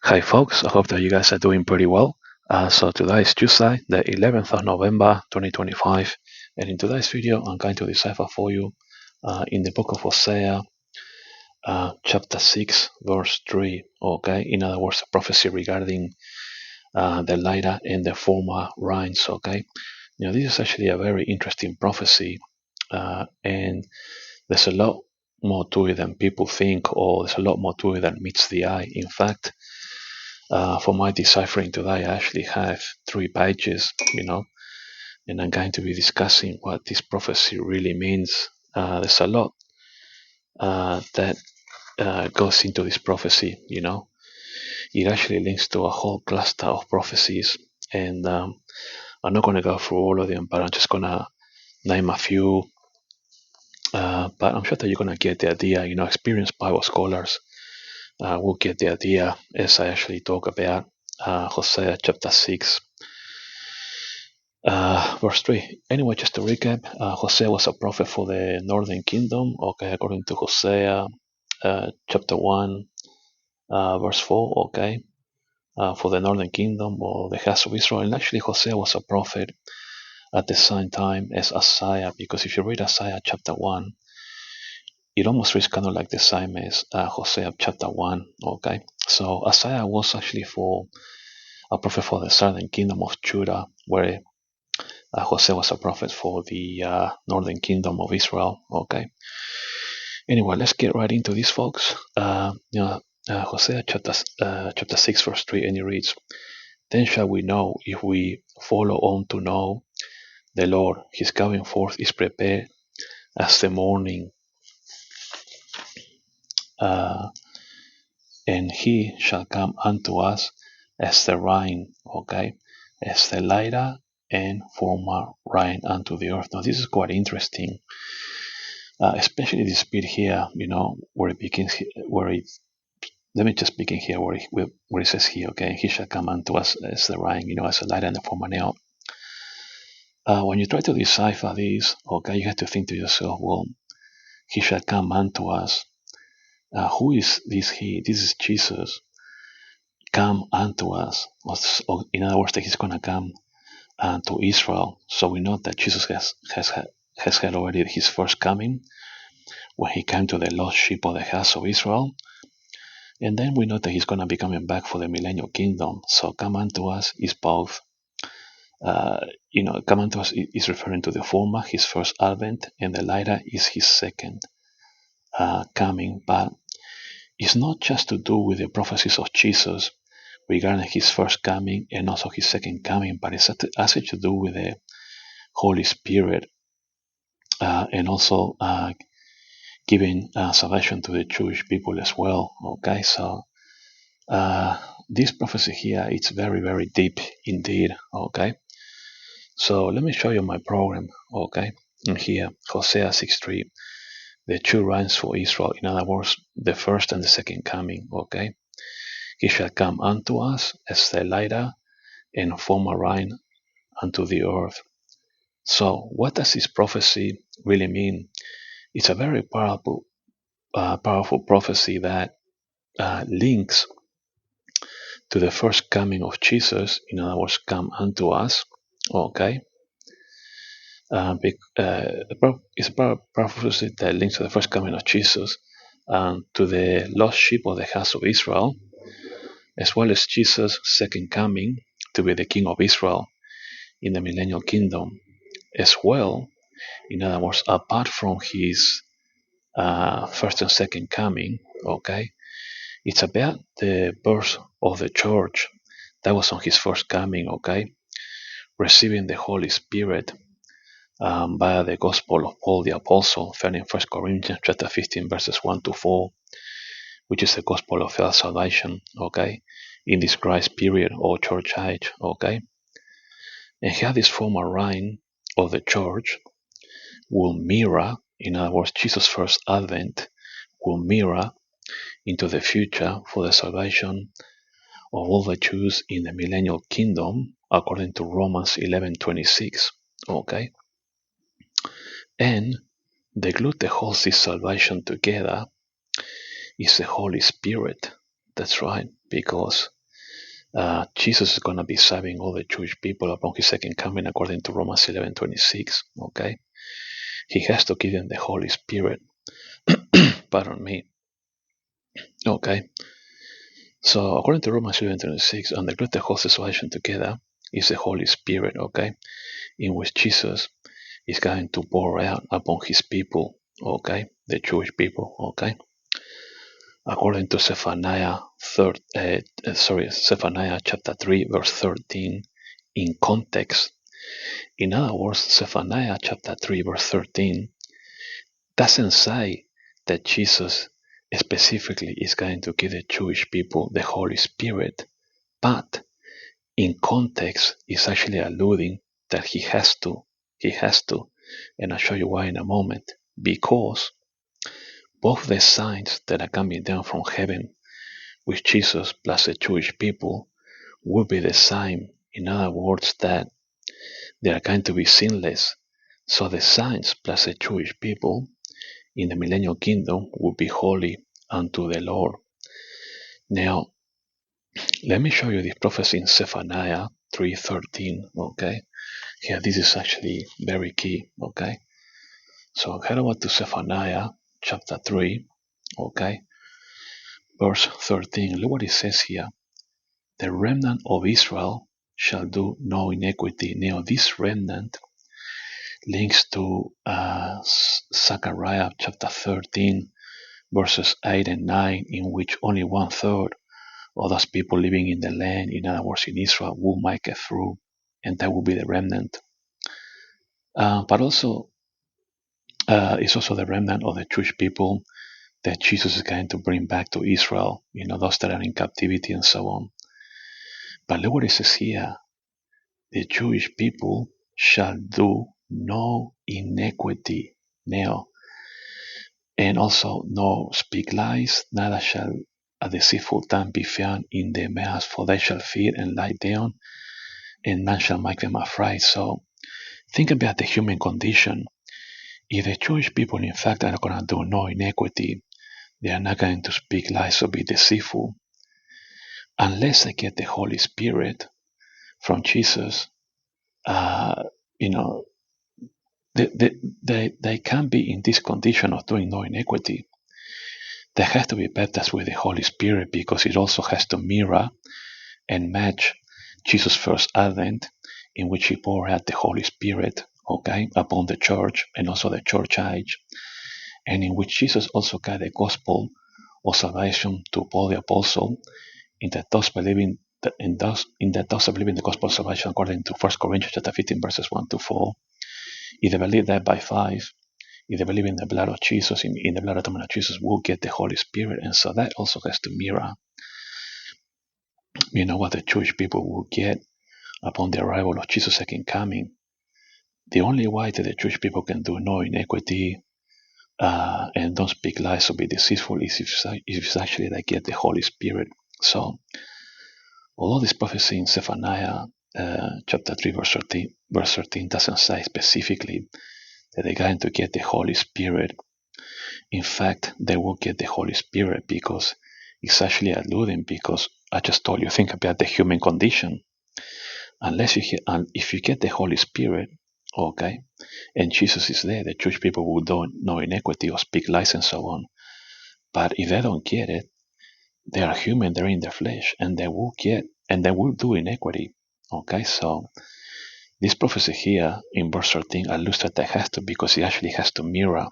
Hi, folks. I hope that you guys are doing pretty well. So today is Tuesday, the 11th of November, 2025. And in today's video, I'm going to decipher for you in the book of Hosea, chapter 6, verse 3. Okay, in other words, a prophecy regarding the later and the former rains. Okay, this is actually a very interesting prophecy, and there's a lot more to it than people think, or there's a lot more to it than meets the eye. In fact, for my deciphering today, I actually have 3 pages, and I'm going to be discussing what this prophecy really means. There's a lot that goes into this prophecy. It actually links to a whole cluster of prophecies, and I'm not going to go through all of them, but I'm just going to name a few. But I'm sure that you're going to get the idea. Experienced Bible scholars will get the idea as I actually talk about Hosea chapter 6. Verse 3. Anyway, just to recap, Hosea was a prophet for the northern kingdom, okay, according to Hosea chapter 1, verse 4, okay, for the northern kingdom or the house of Israel. And actually, Hosea was a prophet at the same time as Isaiah, because if you read Isaiah chapter 1, it almost reads kind of like the same as Hosea chapter 1, okay. So Isaiah was actually for a prophet for the southern kingdom of Judah, where Hosea was a prophet for the northern kingdom of Israel. Okay. Anyway, let's get right into this, folks. Hosea chapter 6, verse 3, and it reads, Then shall we know if we follow on to know the Lord. His going forth is prepared as the morning, uh, and he shall come unto us as the rain, okay, as the later and former rain unto the earth. Now, this is quite interesting. Especially this bit here, where it begins, let me just begin here where it says here, okay, he shall come unto us as the rain, as a light and a former now. When you try to decipher this, okay, you have to think to yourself, well, he shall come unto us. Who is this he? This is Jesus. Come unto us. Or in other words, that he's going to come to Israel. So we know that Jesus has had already his first coming when he came to the lost sheep of the house of Israel. And then we know that he's going to be coming back for the millennial kingdom. So come unto us is both. Come unto us is referring to the former, his first advent, and the latter is his second coming. But it's not just to do with the prophecies of Jesus regarding his first coming and also his second coming, but it's actually to do with the Holy Spirit and also giving salvation to the Jewish people as well. Okay, so this prophecy here, it's very, very deep indeed. Okay, so let me show you my program. Okay, and here Hosea 6:3, the two rains for Israel. In other words, the first and the second coming. Okay, he shall come unto us as the later and former rain unto the earth. So, what does this prophecy really mean? It's a very powerful prophecy that links to the first coming of Jesus. In other words, come unto us. Okay, it's a prophecy that links to the first coming of Jesus, to the lost sheep of the house of Israel, as well as Jesus' second coming to be the King of Israel in the millennial kingdom, as well. In other words, apart from his first and second coming, okay, it's about the birth of the church that was on his first coming, okay, receiving the Holy Spirit via the gospel of Paul the Apostle, found in 1 Corinthians chapter 15, verses 1 to 4, which is the gospel of salvation, okay, in this Christ period or church age, okay. And how this former reign of the church will mirror, in other words, Jesus' first advent will mirror into the future for the salvation of all the Jews in the millennial kingdom, according to Romans 11:26. Okay, and the glue that holds this salvation together is the Holy Spirit. That's right, because Jesus is going to be saving all the Jewish people upon his second coming, according to Romans 11:26. Okay, he has to give them the Holy Spirit. Pardon me. Okay, so according to Romans 11:26, and the greatest whole situation together is the Holy Spirit. Okay, in which Jesus is going to pour out upon his people. Okay, the Jewish people. Okay, according to Zephaniah Zephaniah chapter 3 verse 13, in context. In other words, Zephaniah chapter 3 verse 13 doesn't say that Jesus specifically is going to give the Jewish people the Holy Spirit, but in context is actually alluding that he has to, and I'll show you why in a moment, because both the signs that are coming down from heaven with Jesus plus the Jewish people will be the same. In other words, that they are going to be sinless. So the signs plus the Jewish people in the millennial kingdom will be holy unto the Lord. Now, let me show you this prophecy in Zephaniah 3:13. Okay, here this is actually very key. Okay, so head over to Zephaniah chapter 3. Okay, verse 13. Look what it says here. The remnant of Israel shall do no iniquity. Now, this remnant links to Zechariah chapter 13, verses 8 and 9, in which only 1/3 of those people living in the land, in other words, in Israel, will make it through, and that will be the remnant. But also, it's also the remnant of the Jewish people that Jesus is going to bring back to Israel, those that are in captivity and so on. But look what it says here. The Jewish people shall do no iniquity. Now, and also no speak lies, neither shall a deceitful tongue be found in their mouth, for they shall feed and lie down, and none shall make them afraid. So think about the human condition. If the Jewish people in fact are going to do no iniquity, they are not going to speak lies or be deceitful, unless they get the Holy Spirit from Jesus. You know, they can be in this condition of doing no iniquity. They have to be baptized with the Holy Spirit because it also has to mirror and match Jesus' first advent, in which he poured out the Holy Spirit, okay, upon the church and also the church age, and in which Jesus also got the gospel of salvation to Paul the apostle, in that those believing the gospel of salvation according to 1 Corinthians chapter 15 verses 1 to 4. If they believe that by 5, if they believe in the blood of Jesus, in the blood atonement of Jesus, will get the Holy Spirit, and so that also has to mirror, what the Jewish people will get upon the arrival of Jesus' second coming. The only way that the Jewish people can do no iniquity and don't speak lies or be deceitful is if actually they get the Holy Spirit. So, although this prophecy in Zephaniah chapter 3 verse 13 doesn't say specifically that they're going to get the Holy Spirit, in fact, they will get the Holy Spirit because it's actually alluding, because I just told you, think about the human condition. If you get the Holy Spirit, okay, and Jesus is there, the Jewish people will do no iniquity or speak lies and so on. But if they don't get it, they are human, they're in their flesh, and they will do iniquity. Okay, so this prophecy here in verse 13 alludes that they has to, because it actually has to mirror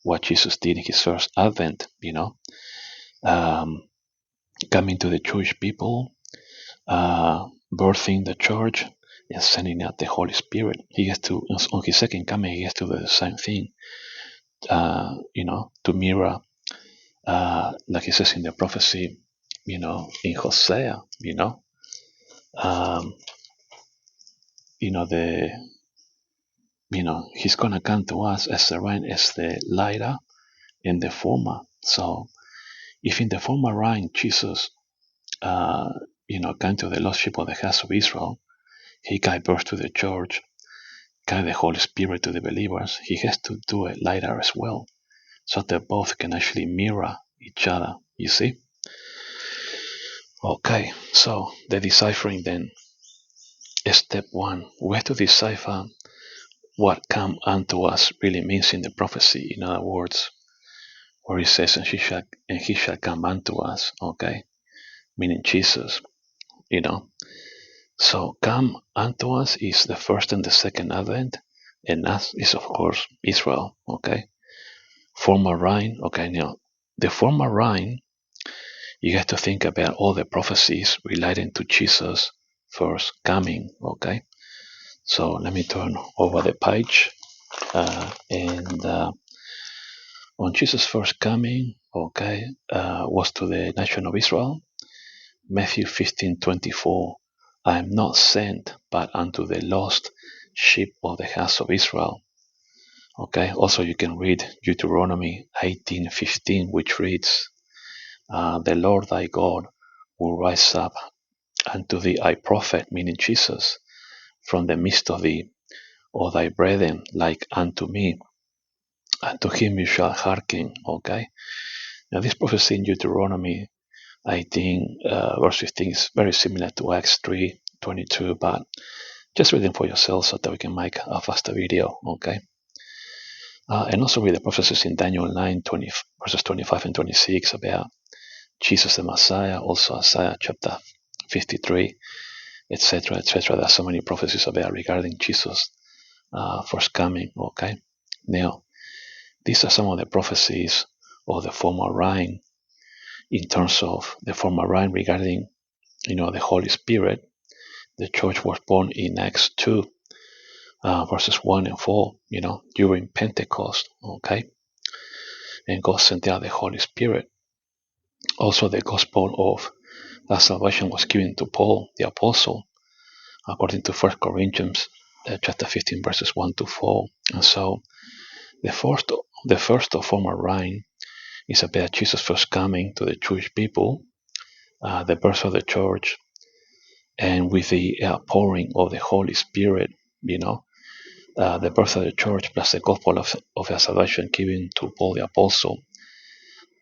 what Jesus did in his first advent, coming to the Jewish people, birthing the church, and sending out the Holy Spirit. He has to, on his second coming, he has to do the same thing, to mirror, like it says in the prophecy, in Hosea, he's gonna come to us as the rain, as the latter and the former. So, if in the former rain Jesus, came to the lost sheep of the house of Israel, he gave birth to the church, gave the Holy Spirit to the believers, he has to do it later as well, so that both can actually mirror each other, you see? Okay, so the deciphering then. Step one, we have to decipher what come unto us really means in the prophecy. In other words, where it says, and he shall come unto us, okay? Meaning Jesus, you know. So come unto us is the first and the second advent, and us is of course Israel, okay? Former Rhine, okay, now the former Rhine, you have to think about all the prophecies relating to Jesus first coming, okay? So let me turn over the page, and on Jesus' first coming, okay, was to the nation of Israel. Matthew 15:24, I am not sent but unto the lost sheep of the house of Israel. Okay, also you can read Deuteronomy 18:15, which reads, the Lord thy God will rise up unto thee a prophet, meaning Jesus, from the midst of thee, or thy brethren like unto me, and to him you shall hearken. Okay, now this prophecy in Deuteronomy 18, verse 15 is very similar to Acts 3:22, but just read them for yourself so that we can make a faster video. Okay, and also read the prophecies in Daniel 9:20, verses 25 and 26 about Jesus the Messiah, also Isaiah chapter 53, etc., etc. There are so many prophecies about regarding Jesus' first coming. Okay, now these are some of the prophecies of the former Rhine in terms of the former Rhine regarding, the Holy Spirit. The church was born in Acts 2, verses 1 and 4, during Pentecost, okay? And God sent out the Holy Spirit. Also, the gospel of salvation was given to Paul, the apostle, according to 1 Corinthians chapter 15, verses 1 to 4. And so, the first of former Rhine is about Jesus' first coming to the Jewish people, the birth of the church, and with the outpouring of the Holy Spirit, the birth of the church plus the gospel of salvation given to Paul the apostle.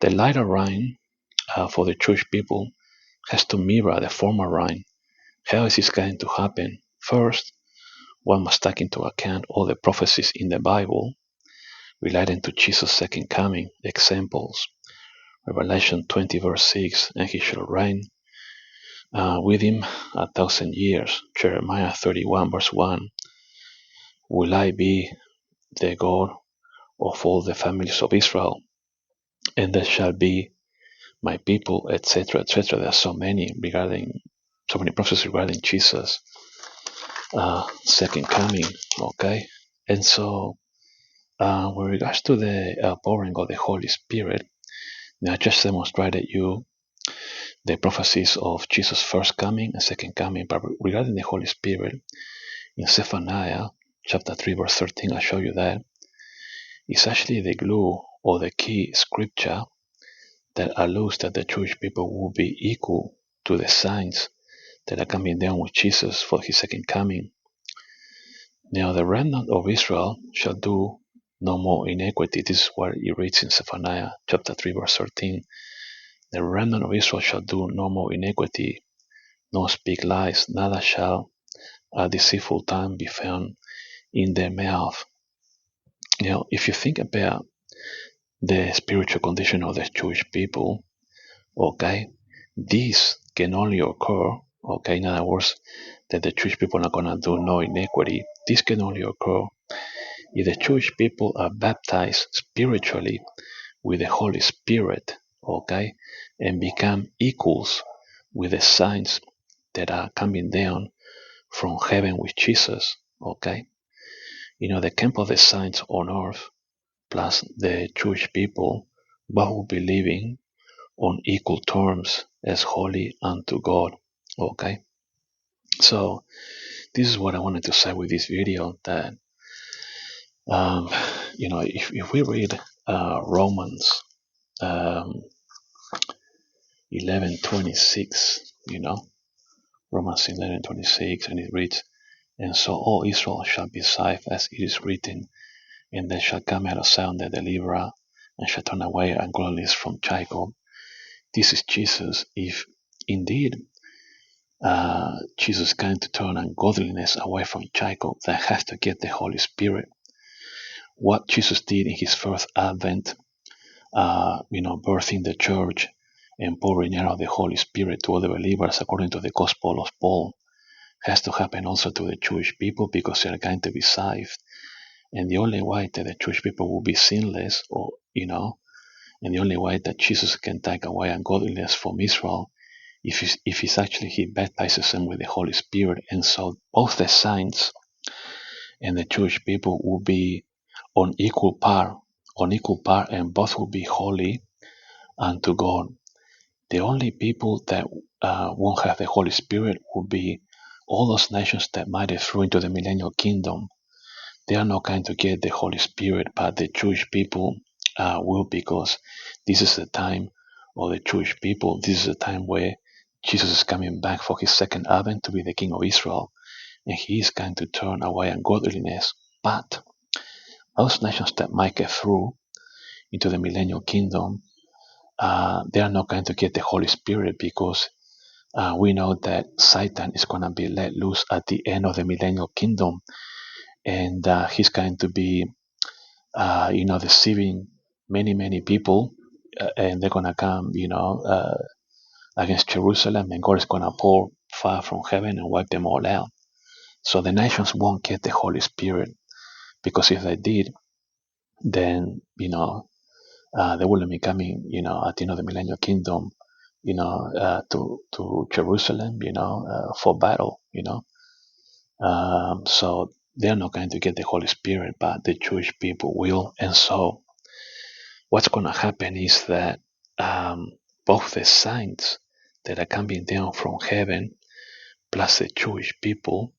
The latter Rhine for the Jewish people has to mirror the former Rhine. How is this going to happen? First, one must take into account all the prophecies in the Bible relating to Jesus' second coming. Examples: Revelation 20 verse 6, and he shall reign with him 1,000 years. Jeremiah 31 verse 1, will I be the God of all the families of Israel, and there shall be my people, etc., etc. There are so many prophecies regarding Jesus' second coming. Okay, and so with regards to the pouring of the Holy Spirit, now I just demonstrated you the prophecies of Jesus' first coming and second coming. But regarding the Holy Spirit, in Zephaniah chapter 3, verse 13, I show you that it's actually the glue or the key scripture that allows that the Jewish people will be equal to the signs that are coming down with Jesus for his second coming. Now the remnant of Israel shall do no more iniquity. This is what it reads in Zephaniah chapter 3, verse 13. The remnant of Israel shall do no more iniquity, nor speak lies, neither shall a deceitful tongue be found in their mouth. Now, if you think about the spiritual condition of the Jewish people, okay, this can only occur, okay, in other words, that the Jewish people are going to do no iniquity. This can only occur if the Jewish people are baptized spiritually with the Holy Spirit, okay, and become equals with the signs that are coming down from heaven with Jesus, okay. The camp of the saints on earth plus the Jewish people both will be living on equal terms as holy unto God, okay. So this is what I wanted to say with this video, that um, if we read Romans 11:26, Romans 11:26, and it reads, and so all Israel shall be saved, as it is written, and there shall come out of Zion the deliverer, and shall turn away ungodliness from Jacob. This is Jesus. If indeed Jesus is going to turn ungodliness away from Jacob, that has to get the Holy Spirit. What Jesus did in his first advent, birthing the church and pouring out the Holy Spirit to other believers according to the Gospel of Paul, has to happen also to the Jewish people, because they are going to be saved. And the only way that the Jewish people will be sinless, and the only way that Jesus can take away ungodliness from Israel, if he's actually he baptizes them with the Holy Spirit. And so both the saints and the Jewish people will be on equal par, and both will be holy unto God. The only people that won't have the Holy Spirit will be all those nations that might have through into the millennial kingdom. They are not going to get the Holy Spirit, but the Jewish people will, because this is the time of the Jewish people. This is the time where Jesus is coming back for his second advent to be the King of Israel, and he is going to turn away ungodliness. But those nations that might get through into the millennial kingdom, they are not going to get the Holy Spirit, because we know that Satan is going to be let loose at the end of the millennial kingdom, and he's going to be, deceiving many people, and they're going to come, against Jerusalem, and God is going to pour fire from heaven and wipe them all out. So the nations won't get the Holy Spirit, because if they did, then they wouldn't be coming, at the end of the millennial kingdom, to Jerusalem, for battle, So they're not going to get the Holy Spirit, but the Jewish people will. And so what's going to happen is that both the saints that are coming down from heaven, plus the Jewish people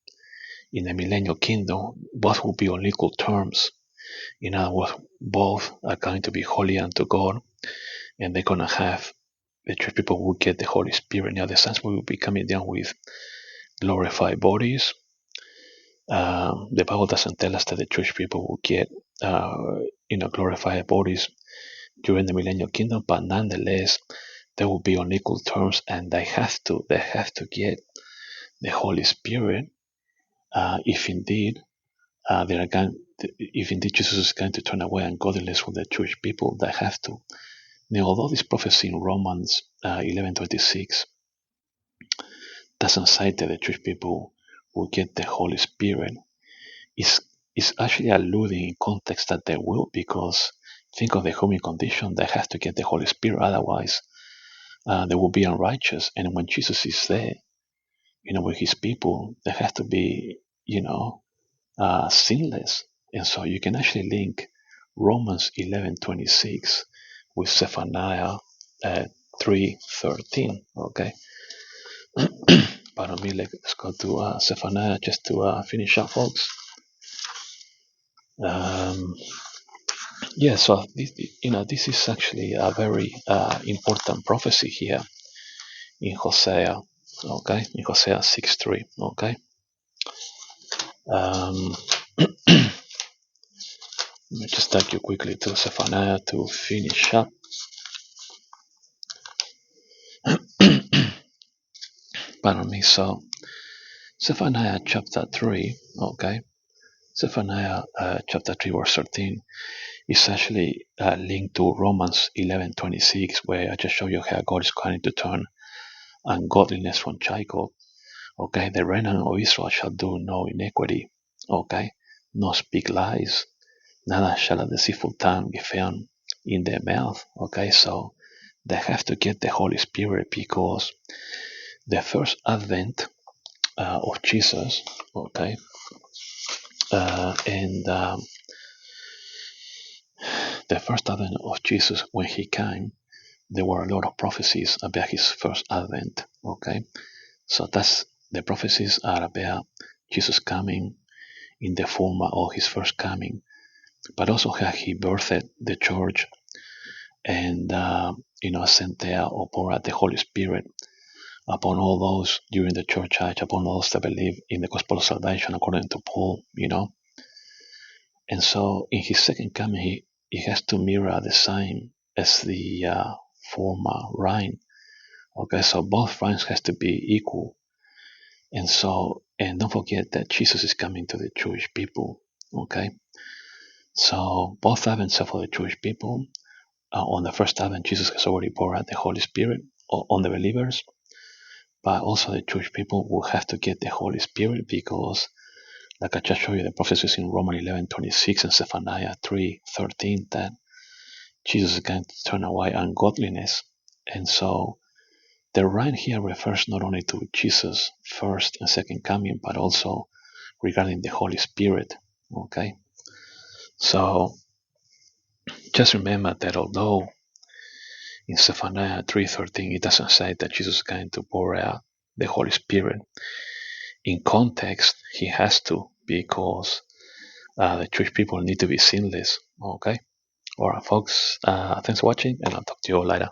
in the millennial kingdom, both will be on equal terms. In other words, both are going to be holy unto God, and they're going to have, the Jewish people will get the Holy Spirit. Now the saints will be coming down with glorified bodies. The Bible doesn't tell us that the Jewish people will get, glorified bodies during the millennial kingdom, but nonetheless, they will be on equal terms, and they have to get the Holy Spirit, if indeed if indeed Jesus is going to turn away ungodliness from the Jewish people. They have to. Now, although this prophecy in Romans 11:26 doesn't say that the Jewish people will get the Holy Spirit, it's actually alluding in context that they will, because think of the human condition. They have to get the Holy Spirit, otherwise they will be unrighteous. And when Jesus is there, with his people, they have to be, sinless. And so you can actually link Romans 11:26 with Zephaniah 3:13. Okay. Pardon me. Let's go to Zephaniah just to finish up, folks. So this is actually a very important prophecy here in Hosea. Okay, in Hosea 6:3. Okay. Let me just take you quickly to Zephaniah to finish up. Pardon me. So, Zephaniah chapter 3, okay? Zephaniah chapter 3, verse 13 is actually linked to Romans 11:26, where I just show you how God is going to turn ungodliness from Jacob. Okay, the remnant of Israel shall do no iniquity. Okay, no speak lies, neither shall a deceitful tongue be found in their mouth. Okay, so they have to get the Holy Spirit, because the first advent of Jesus, okay, and the first advent of Jesus, when he came, there were a lot of prophecies about his first advent. Okay, so the prophecies are about Jesus coming in the form of his first coming, but also how he birthed the church, and sent out or poured out the Holy Spirit upon all those during the church age, upon those that believe in the gospel of salvation, according to Paul. And so in his second coming, he has to mirror the same as the former reign. Okay, so both ranks has to be equal. And don't forget that Jesus is coming to the Jewish people. Okay, so both advents are for the Jewish people. On the first advent, Jesus has already poured out the Holy Spirit on the believers, but also the Jewish people will have to get the Holy Spirit because, like I just showed you, the prophecies in Romans 11:26 and Zephaniah 3:13 that Jesus is going to turn away ungodliness. And so the right here refers not only to Jesus' first and second coming, but also regarding the Holy Spirit. Okay, so just remember that although in Zephaniah 3:13 it doesn't say that Jesus is going to pour out the Holy Spirit, in context he has to, because the Jewish people need to be sinless. Okay, alright folks, thanks for watching, and I'll talk to you all later.